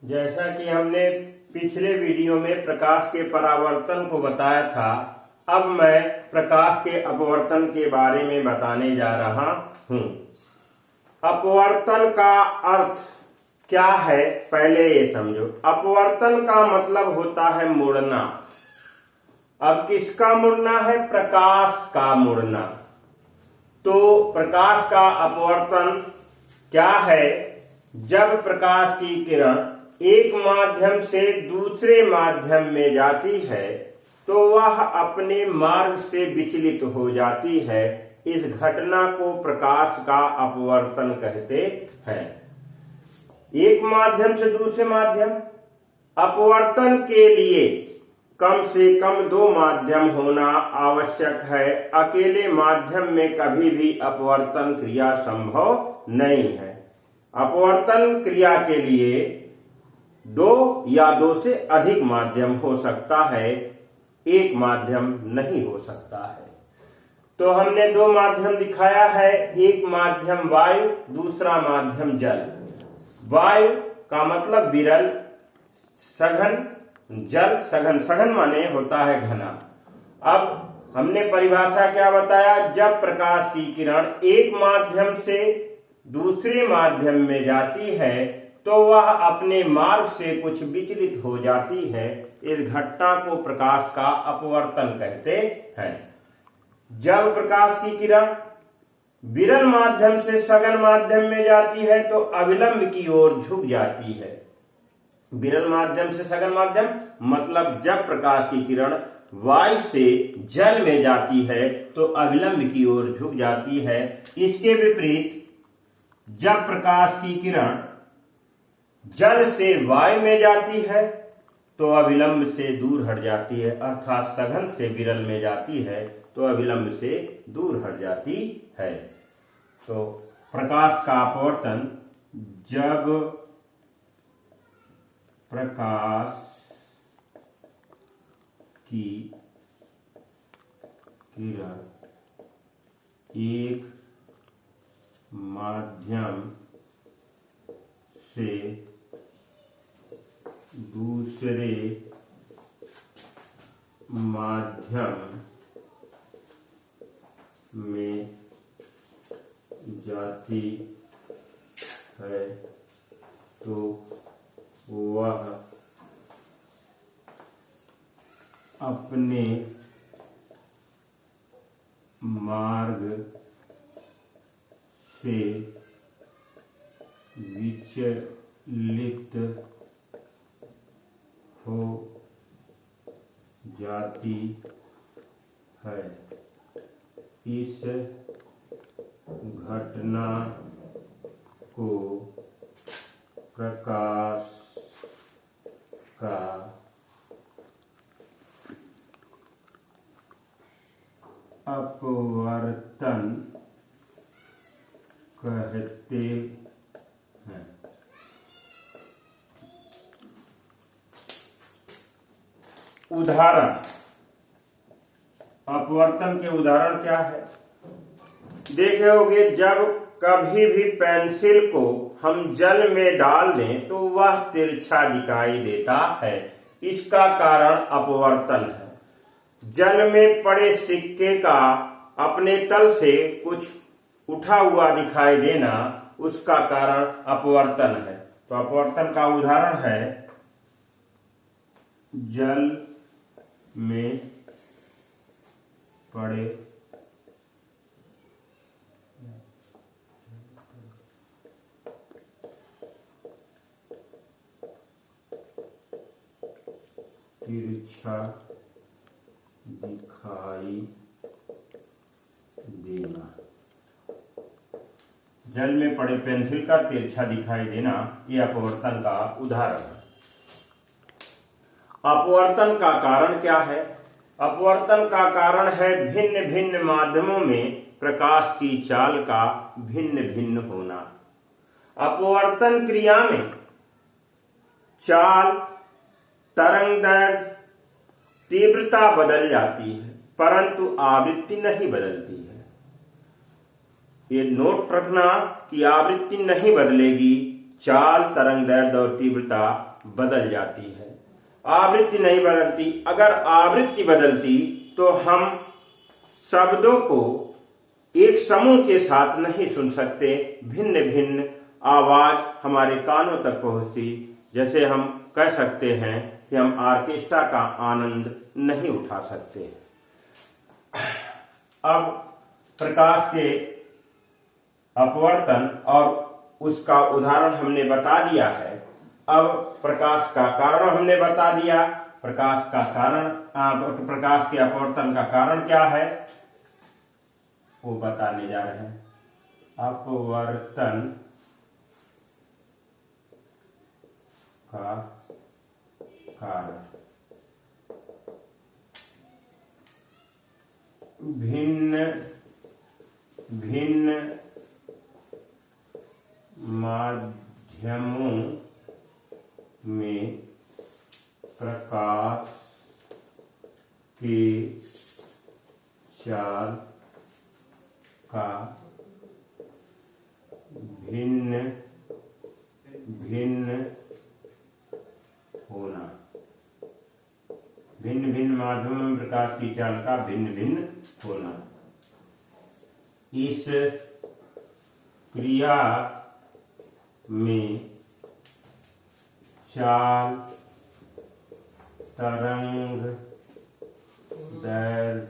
जैसा कि हमने पिछले वीडियो में प्रकाश के परावर्तन को बताया था, अब मैं प्रकाश के अपवर्तन के बारे में बताने जा रहा हूं। अपवर्तन का अर्थ क्या है, पहले ये समझो। अपवर्तन का मतलब होता है मुड़ना। अब किसका मुड़ना है? प्रकाश का मुड़ना। तो प्रकाश का अपवर्तन क्या है? जब प्रकाश की किरण एक माध्यम से दूसरे माध्यम में जाती है तो वह अपने मार्ग से विचलित हो जाती है। इस घटना को प्रकाश का अपवर्तन कहते हैं। एक माध्यम से दूसरे माध्यम, अपवर्तन के लिए कम से कम दो माध्यम होना आवश्यक है। अकेले माध्यम में कभी भी अपवर्तन क्रिया संभव नहीं है। अपवर्तन क्रिया के लिए दो या दो से अधिक माध्यम हो सकता है, एक माध्यम नहीं हो सकता है। तो हमने दो माध्यम दिखाया है, एक माध्यम वायु, दूसरा माध्यम जल। वायु का मतलब विरल, सघन, जल सघन, सघन माने होता है घना। अब हमने परिभाषा क्या बताया? जब प्रकाश की किरण एक माध्यम से दूसरे माध्यम में जाती है तो वह अपने मार्ग से कुछ विचलित हो जाती है। इस घटना को प्रकाश का अपवर्तन कहते हैं। जब प्रकाश की किरण विरल माध्यम से सघन माध्यम में जाती है तो अविलंब की ओर झुक जाती है। विरल माध्यम से सघन माध्यम मतलब जब प्रकाश की किरण वायु से जल में जाती है तो अविलंब की ओर झुक जाती है। इसके विपरीत जब प्रकाश की किरण जल से वायु में जाती है तो अविलंब से दूर हट जाती है, अर्थात सघन से विरल में जाती है तो अविलंब से दूर हट जाती है। तो प्रकाश का अपवर्तन, जब प्रकाश की किरण एक माध्यम से दूसरे माध्यम में जाती है तो वह अपने मार्ग से विचलित हो जाती है। इस घटना को प्रकाश का अपवर्तन कहते हैं। उदाहरण, अपवर्तन के उदाहरण क्या है? देखे होंगे, जब कभी भी पेंसिल को हम जल में डाल दें तो वह तिरछा दिखाई देता है। इसका कारण अपवर्तन है। जल में पड़े सिक्के का अपने तल से कुछ उठा हुआ दिखाई देना, उसका कारण अपवर्तन है। तो अपवर्तन का उदाहरण है जल में पड़े तिरछा दिखाई देना। जल में पड़े पेंसिल का तिरछा दिखाई देना, यह अपवर्तन का उदाहरण है। अपवर्तन का कारण क्या है? अपवर्तन का कारण है भिन्न भिन्न माध्यमों में प्रकाश की चाल का भिन्न भिन्न होना। अपवर्तन क्रिया में चाल, तरंगदैर्घ्य, तीव्रता बदल जाती है परंतु आवृत्ति नहीं बदलती है। ये नोट रखना कि आवृत्ति नहीं बदलेगी चाल, तरंग दैर्ध्य और तीव्रता बदल जाती है। आवृत्ति नहीं बदलती। अगर आवृत्ति बदलती तो हम शब्दों को एक समूह के साथ नहीं सुन सकते, भिन्न भिन्न आवाज हमारे कानों तक पहुंचती। जैसे हम कह सकते हैं कि हम ऑर्केस्ट्रा का आनंद नहीं उठा सकते। अब प्रकाश के अपवर्तन और उसका उदाहरण हमने बता दिया है। अब प्रकाश का कारण हमने बता दिया। प्रकाश का कारण, प्रकाश के अपवर्तन का कारण क्या है वो बताने जा रहे हैं। अपवर्तन का कारण भिन्न भिन्न माध्यमों में प्रकाश के चाल का भिन्न भिन्न होना। भिन्न भिन्न माध्यमों में प्रकाश की चाल का भिन्न भिन्न होना। इस क्रिया में चाल, तरंग दैर्ध्य,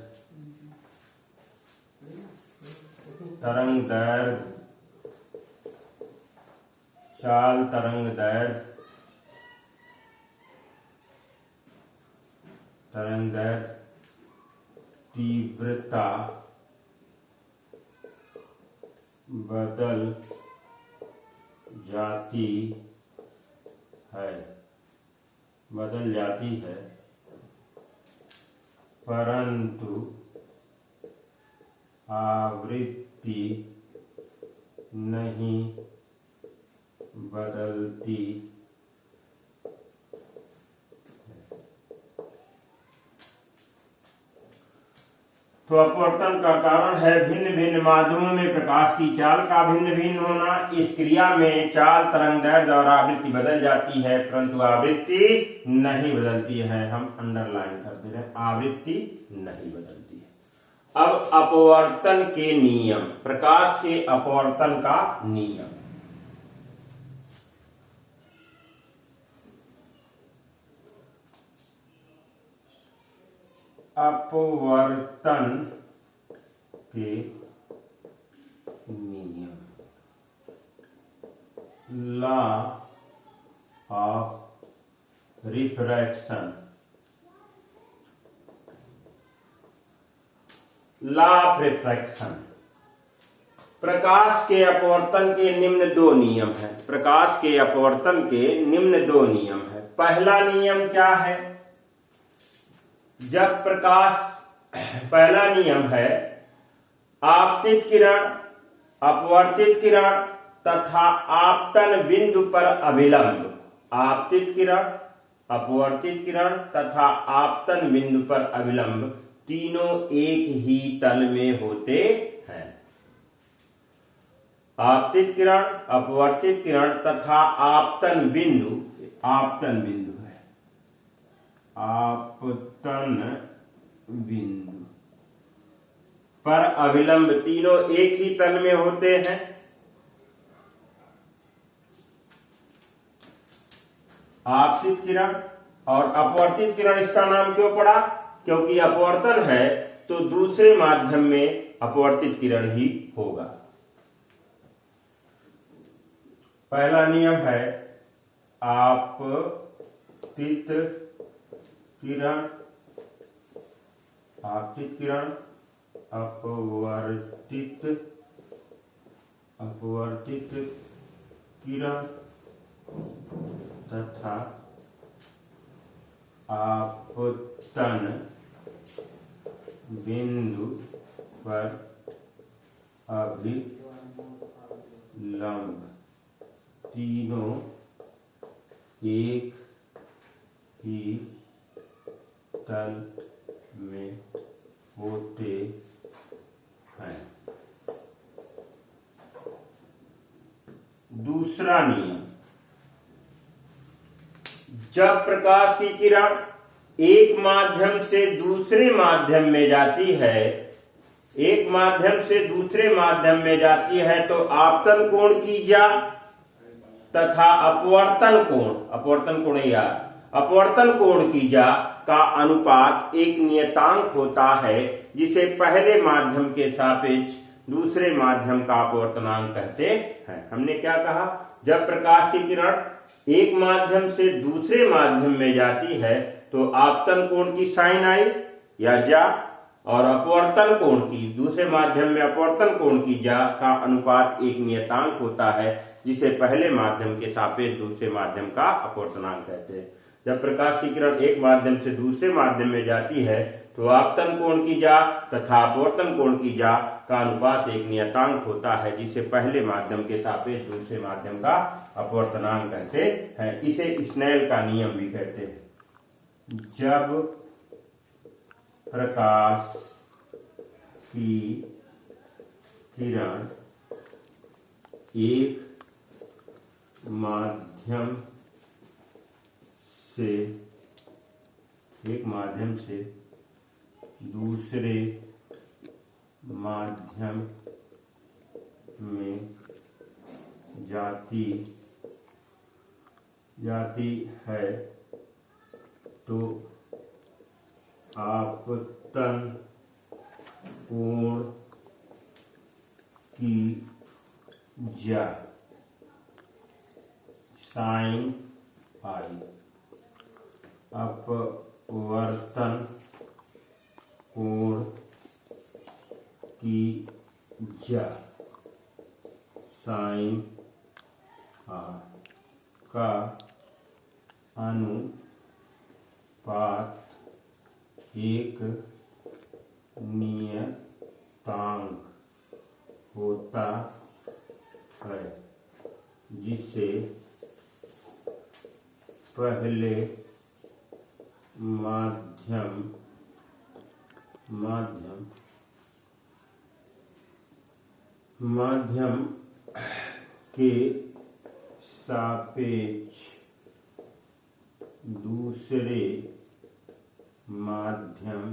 चाल, तरंग दैर्ध्य, तीव्रता बदल जाती है, परंतु आवृत्ति नहीं बदलती। तो अपवर्तन का कारण है भिन्न भिन्न माध्यमों में प्रकाश की चाल का भिन्न भिन्न होना। इस क्रिया में चाल, तरंग दैर्ध्य और आवृत्ति बदल जाती है, परंतु आवृत्ति नहीं बदलती है। हम अंडरलाइन कर दे रहे हैं, आवृत्ति नहीं बदलती है। अब अपवर्तन के नियम, प्रकाश के अपवर्तन का नियम। अपवर्तन के नियम, law of refraction. Law of refraction. प्रकाश के अपवर्तन के निम्न दो नियम हैं। प्रकाश के अपवर्तन के निम्न दो नियम हैं। पहला नियम क्या है? जब प्रकाश, पहला नियम है आपतित किरण, अपवर्तित किरण तथा आपतन बिंदु पर अभिलंब। आपतित किरण, अपवर्तित किरण तथा आपतन बिंदु पर अभिलंब तीनों एक ही तल में होते हैं। आपतित किरण, अपवर्तित किरण तथा आपतन बिंदु, आपतन बिंदु है, आपतन बिंदु पर अभिलंब तीनों एक ही तल में होते हैं। आपतित किरण और अपवर्तित किरण, इसका नाम क्यों पड़ा? क्योंकि अपवर्तन है तो दूसरे माध्यम में अपवर्तित किरण ही होगा। पहला नियम है आपतित किरण, आपतित किरण, अपवर्तित किरण तथा आपतन बिंदु पर अभिलंब तीनों एक ही तल में होते हैं। दूसरा नियम, जब प्रकाश की किरण एक माध्यम से दूसरे माध्यम में जाती है, एक माध्यम से दूसरे माध्यम में जाती है तो आपतन कोण की जा तथा अपवर्तन कोण की जा का अनुपात एक नियतांक होता है, जिसे पहले माध्यम के सापेक्ष दूसरे माध्यम का अपवर्तनांक कहते हैं। हमने क्या कहा, जब प्रकाश की किरण एक माध्यम से दूसरे माध्यम में जाती है तो आपतन कोण की साइन आई या जा और अपवर्तन कोण की, दूसरे माध्यम में अपवर्तन कोण की जा का अनुपात एक नियतांक होता है, जिसे पहले माध्यम के सापेक्ष दूसरे माध्यम का अपवर्तनांक कहते हैं। जब प्रकाश की किरण एक माध्यम से दूसरे माध्यम में जाती है तो आपतन कोण की जा तथा अपवर्तन कोण की जा का अनुपात एक नियतांक होता है, जिसे पहले माध्यम के सापेक्ष दूसरे माध्यम का अपवर्तनांक कहते हैं। इसे स्नेल का नियम भी कहते हैं। जब प्रकाश की किरण एक माध्यम से दूसरे माध्यम में जाती है तो आपतन कोण की जा साइन आई, अपवर्तन कोण की जा साइन आर का अनुपात एक नियतांक होता है, जिसे पहले माध्यम के सापेक्ष दूसरे माध्यम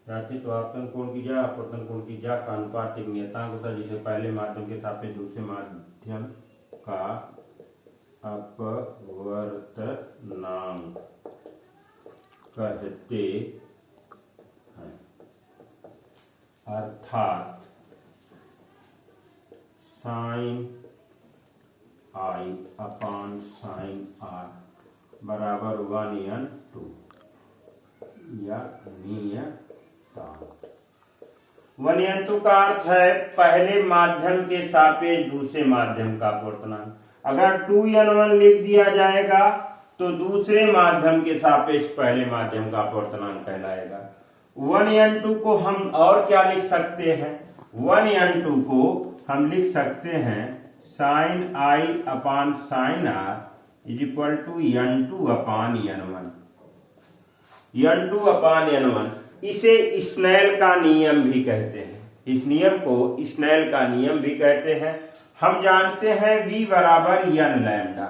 जाती तो आपतन कोण की जा अपवर्तन कोण की जा का अनुपात एक नियतांक होता है, जिसे पहले माध्यम के सापेक्ष दूसरे माध्यम का अपवर्तनांक कहते हैं। अर्थात sine i upon sine r बराबर 1n2 या नियतांक। 1n2 का अर्थ है पहले माध्यम के सापेक्ष दूसरे माध्यम का अपवर्तनांक। अगर 2n1 लिख दिया जाएगा तो दूसरे माध्यम के सापेक्ष पहले माध्यम का अपवर्तनांक कहलाएगा। 1n2 को हम और क्या लिख सकते हैं, 1n2 को हम लिख सकते हैं sine i upon sine r is equal to n2 upon n1, n2 upon n1। इसे स्नेल का नियम भी कहते हैं, इस नियम को स्नेल का नियम भी कहते हैं। हम जानते हैं v बराबर n लैम्डा,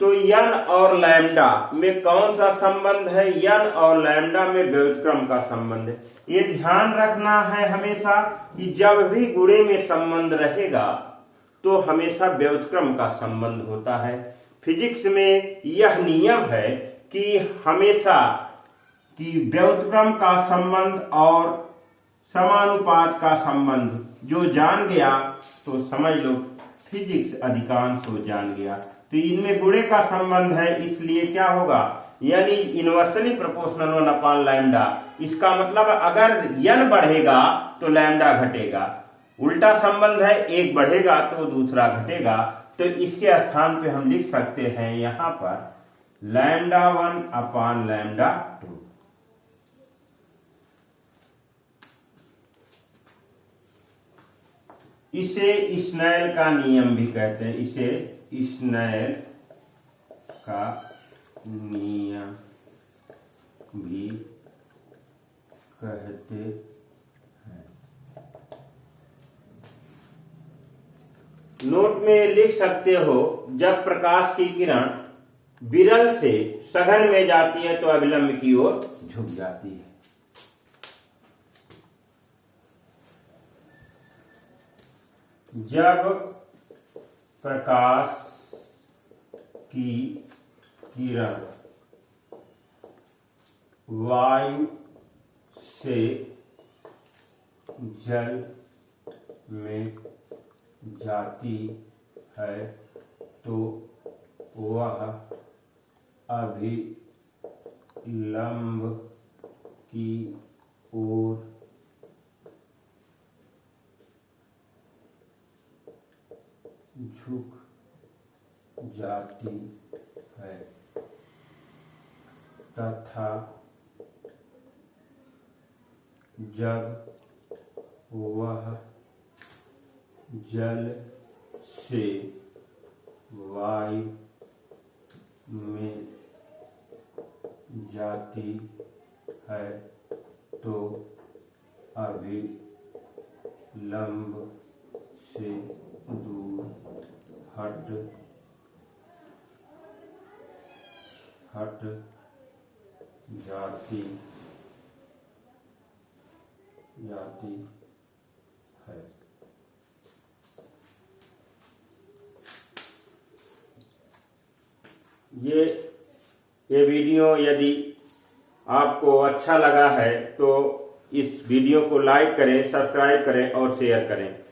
तो n और लैम्डा में कौन सा संबंध है, n और लैम्डा में व्युत्क्रम का संबंध है। ये ध्यान रखना है हमेशा कि जब भी गुणे में संबंध रहेगा तो हमेशा व्युत्क्रम का संबंध होता है। फिजिक्स में यह नियम है कि हमेशा कि व्युत्क्रम का संबंध और समानुपात का संबंध जो जान गया तो समझ लो फिजिक्स अधिकांश तो जान गया। तो इनमें गुणे का संबंध है, इसलिए क्या होगा, यानी इनवर्सली प्रोपोर्शनल 1 अपान लैम्डा। इसका मतलब अगर n बढ़ेगा तो लैम्डा घटेगा, उल्टा संबंध है, एक बढ़ेगा तो दूसरा घटेगा। तो इसके स्थान पे हम लिख सकते हैं यहां पर λ1 अपान λ2। इसे स्नेल का नियम भी कहते हैं, इसे स्नेल का नियम भी कहते हैं। नोट में लिख सकते हो, जब प्रकाश की किरण विरल से सघन में जाती है तो अभिलंब की ओर झुक जाती है। जब प्रकाश की किरण वायु से जल में जाती है तो वह अभिलंब की ओर झुक जाती है तथा जब वह जल से वायु में जाती है तो अभिलंब से दूर हट जाती है। ये वीडियो यदि आपको अच्छा लगा है तो इस वीडियो को लाइक करें, सब्सक्राइब करें और शेयर करें।